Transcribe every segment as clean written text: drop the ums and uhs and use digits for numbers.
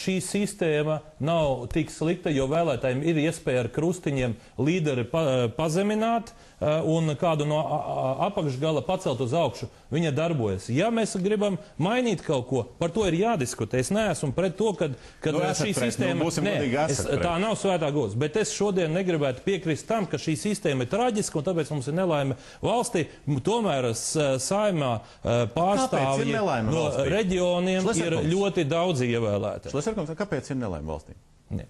šī sistēma nav tik slikta, jo vēlētājiem ir iespēja ar krustiņiem līderi pazemināt un kādu no apakšgala pacelt uz augšu. Viņa darbojas. Ja mēs gribam mainīt kaut ko, par to ir jādiskutē. Es neesmu pret to, ka šī sistēma... Tā nav svētā gods, bet es šodien negribētu piekrist tam, ka šī sistēma ir traģiska un tāpēc mums ir nelaime valstī. Tomēr saimā pārstāvji no reģioniem ir ļoti daudz ievēlēti. Šlesnerkungs, kāpēc ir nelaime valstī?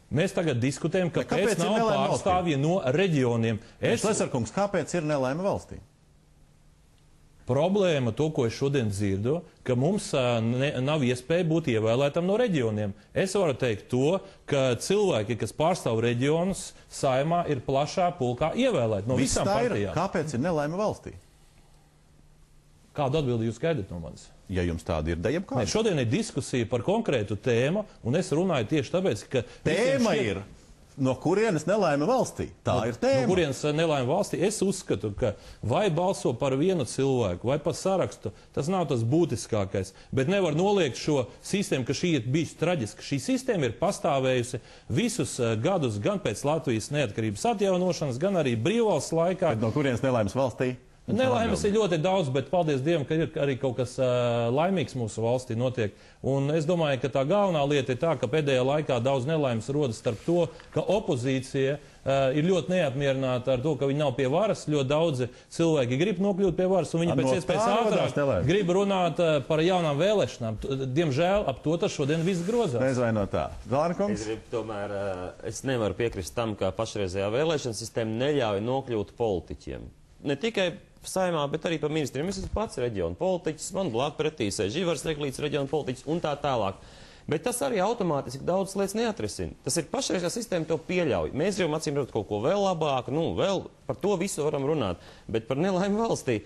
Mēs tagad diskutējam, kāpēc nav pārstāvji no reģioniem. Šlesnerkungs, kāpēc ir nelaime valstī? Problēma, to, ko es šodien dzirdu, ka mums nav iespēja būt ievēlētam no reģioniem. Es varu teikt to, ka cilvēki, kas pārstāv reģionus, saimā ir plašā pulkā ievēlēti no visām partijām. Kāpēc ir nelaime valstī? Kādu atbildi jūs gaidat no manis? Ja jums tāda ir dejab kāda? Šodien ir diskusija par konkrētu tēmu, un es runāju tieši tāpēc, ka... Tēma ir, no kurienes nelaime valstī? Tā ir tēma. No kurienes nelaime valstī? Es uzskatu, ka vai balso par vienu cilvēku, vai pa sarakstu, tas nav tas būtiskākais. Bet nevar noliegt šo sistēmu, ka šī ir bijusi traģiska. Šī sistēma ir pastāvējusi visus gadus, gan pēc Latvijas neatkarības atjaunošanas, gan arī brīvvalsts laikā. Bet no kurienes nelaimes valstī? Nelaimes ir ļoti daudz, bet paldies Dievam, ka ir arī kaut kas laimīgs mūsu valstī notiek. Un es domāju, ka tā galvenā lieta ir tā, ka pēdējā laikā daudz nelaimes rodas starp to, ka opozīcija ir ļoti neapmierināta ar to, ka viņi nav pie varas. Ļoti daudzi cilvēki grib nokļūt pie varas, un viņi pēc iespējas ātrāk grib runāt par jaunām vēlēšanām. Diemžēl ap to tas šodien viss grozās. Nezinu no tā. Zārkungs? Es nevaru piekrist tam, ka pašreizējā vēlēšana sistēma neļauj nokļūt politiķiem. Ne tikai saimā, bet arī pa ministriem. Es esmu pats reģionu politiķis, man blāk pretī sēž Ivars Reglīts, reģionu politiķis un tā tālāk. Bet tas arī automātiski daudz lietas neatrisina. Tas ir pašreizējā sistēma to pieļauj. Mēs gribam acīm redzot kaut ko vēl labāku, vēl par to visu varam runāt, bet par nelaimi valstī.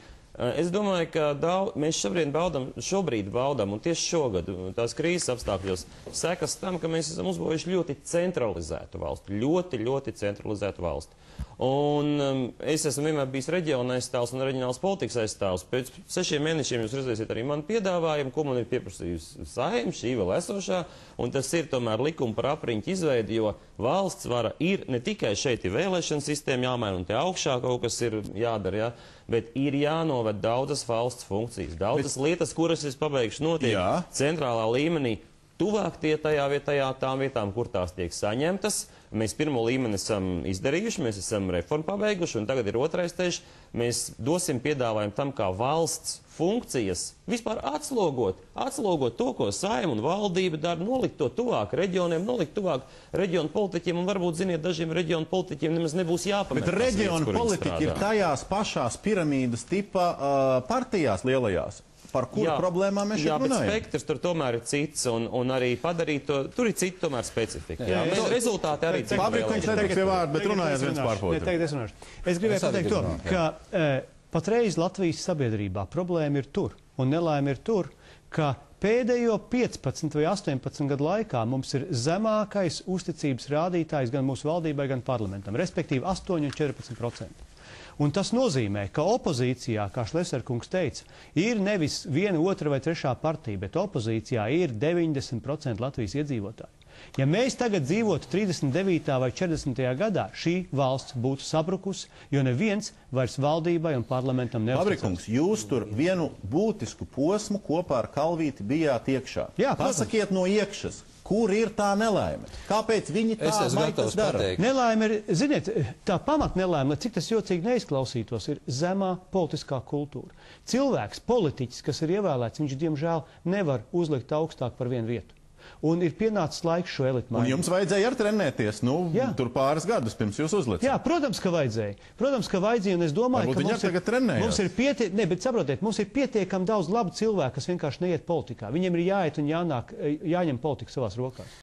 Es domāju, ka mēs šobrīd baudam, un tieši šogad, tās krīzes apstākļos, sekas tam, ka mēs esam uzbūvējuši ļoti centralizētu valsti, ļoti centralizētu valsti. Un es esmu vienmēr bijis reģiona aizstāvs un reģionāls politikas aizstāvs. Pēc 6 mēnešiem jūs redzēsiet arī manu piedāvājumu, ko man ir pieprasījusi Saeima, šī vēl esošā, un tas ir tomēr likuma par apriņķu izveidi, jo valsts vara ir ne tikai šeit ir vēlēšana sistēma jāmaina un te augšā kaut kas ir jādara, ja, bet ir jānoved daudzas valsts funkcijas, daudzas lietas, kuras es pabeigšu notiek centrālā līmenī, tuvāk tām vietām, kur tās tiek saņemtas. Mēs pirmo līmeni esam izdarījuši, mēs esam reformu pabeiguši, un tagad ir otrais ceļš. Mēs dosim piedāvājumu tam, kā valsts funkcijas vispār atslogot to, ko Saeima un valdība dara, nolikt to tuvāk reģioniem, nolikt tuvāk reģionu politiķiem, un varbūt, ziniet, dažiem reģionu politiķiem nemaz nebūs jāpamet. Bet reģionu politiķi ir tajās pašās piramīdas tipa partijās lielajās. Par kuru problēmām mēs šeit runājam? Jā, bet spektrs tur tomēr ir cits, un arī padarīt to, tur ir cita tomēr specifika. Rezultāti arī cita. Fabrikungs neteiks pie vārdu, bet runājot viens pār otru. Es gribēju pateikt to, ka patreiz Latvijas sabiedrībā problēma ir tur, un nelaime ir tur, ka pēdējo 15 vai 18 gadu laikā mums ir zemākais uzticības rādītājs gan mūsu valdībai, gan parlamentam, respektīvi 8 un 14%. Un tas nozīmē, ka opozīcijā, kā Šlesnerkungs teica, ir nevis viena, otra vai trešā partija, bet opozīcijā ir 90% Latvijas iedzīvotāji. Ja mēs tagad dzīvotu 39. vai 40. gadā, šī valsts būtu sabrukusi, jo neviens vairs valdībai un parlamentam neuzticas. Fabrikungs, jūs tur vienu būtisku posmu kopā ar Kalvīti bijāt iekšā. Jā, pasakiet no iekšas. Kur ir tā nelaime? Kāpēc viņi tā vai tas dara? Nelaime ir, ziniet, tā pamatnelaime, lai cik tas jocīgi neizklausītos, ir zemā politiskā kultūra. Cilvēks, politiķis, kas ir ievēlēts, viņš diemžēl nevar uzlikt augstāk par vienu vietu. Un ir pienācis laiks šo elitu mainīt. Un jums vajadzēja ar trenēties, tur pāris gadus pirms jūs uzlicat. Jā, protams, ka vajadzēja. Protams, ka vajadzēja, un es domāju, ka mums ir pietiekami daudz labu cilvēku, kas vienkārši neiet politikā. Viņiem ir jāiet un jāņem politika savās rokās.